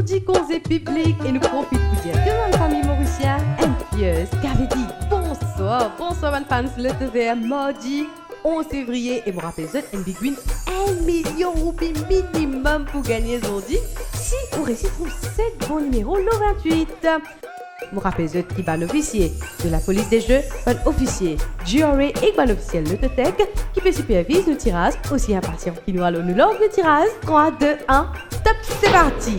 Zourdi Conseil public et nous profitons pour dire que ma famille mauricienne est pieuse. Qu'avait dit bonsoir, bonsoir, fans, le TV mardi 11 février et me rappelle un big win 1 million de roupies minimum pour gagner Zourdi si vous réussissez 7 bons numéros le 28. Je rappelle qui est l'officier de la police des jeux, un officier Gioré et l'officiel de Totec qui peut superviser nos tirages aussi impatient qui nous allons nous lancer le tirage. 3, 2, 1, stop, c'est parti!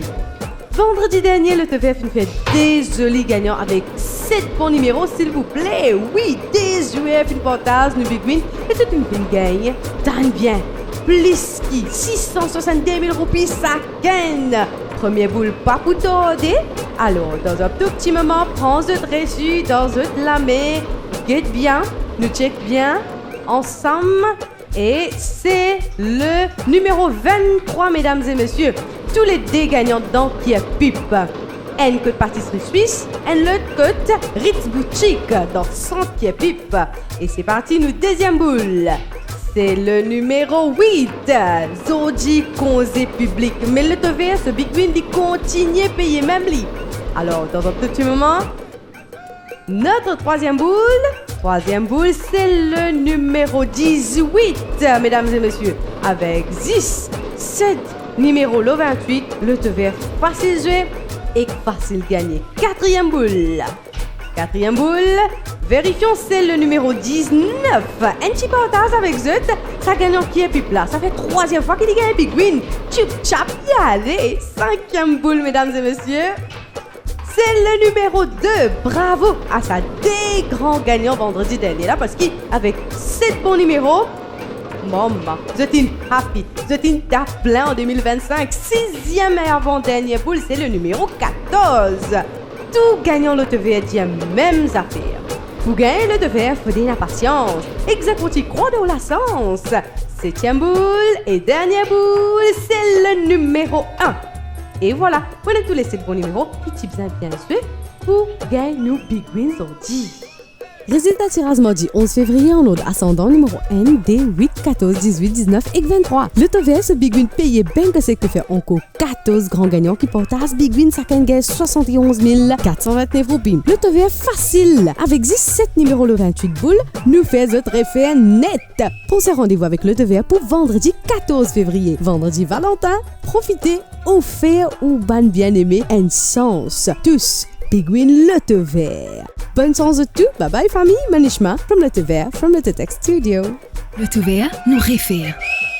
Vendredi dernier, le TVF nous fait des jolis gagnants avec 7 bons numéros, s'il vous plaît. Oui, des joueurs, une portage, une big win et toute une bonne gagne. Donne bien, plus qui 662 000 roupies, ça gagne. Première boule, pas pour tarder. Alors, dans un tout petit moment, prends votre reçu dans votre la main. Guette bien, nous check bien, ensemble. Et c'est le numéro 23, mesdames et messieurs. Tous les dés gagnants dedans qui est pipe. Un code pâtisserie suisse, un l'autre code Ritz Boutique dans 100 qui est pipe. Et c'est parti, nous deuxième boule. C'est le numéro 8, Zourdi Conseil public. Mais le TV, ce big win, il continue à payer même lui. Alors, dans un petit moment, notre troisième boule, c'est le numéro 18, mesdames et messieurs. Avec 10, 7, numéro le 28, le TV facile jouer et facile gagner. Quatrième boule, vérifions, c'est le numéro 19. Un petit partage avec Zut, ça gagne en qui est plus plat. Ça fait troisième fois qu'il gagne Big Win. Tchoup tchap, y allez. Cinquième boule, mesdames et messieurs. C'est le numéro 2. Bravo à ça des grands gagnants vendredi dernier là parce qu'avec 7 bons numéros, maman, Zotin happy, Zotin tape plein en 2025. Sixième et avant-dernière boule, c'est le numéro 14. Tout gagnant le TV dit mêmes affaires. Pour gagner le TV, il faut de la patience. Exactement, croix de la sens. Septième boule et dernière boule, c'est le numéro 1. Et voilà, prenez tous les 7 bons numéros qui typent bien sûr pour gagner nos Big Wins Zourdi. Résultat tirage mardi 11 février en ordre ascendant numéro N, D, 8, 14, 18, 19 et 23. Le TVS, ce Big Win payé bien que c'est que fait encore 14 grands gagnants qui partagent Big Win, ça gagne 71 429 roupies. Le TVS facile, avec 17 numéros le 28 boules, nous fait notre effet net. Pour ce rendez-vous avec le TVS pour vendredi 14 février, vendredi Valentin, profitez, offert ou ban bien-aimé, une chance. Tous, Big Win le TVS. Bonne chance de tout. Bye bye famille. Manishma from le TVS, from le Totec Studio. Le TVS nous réfère.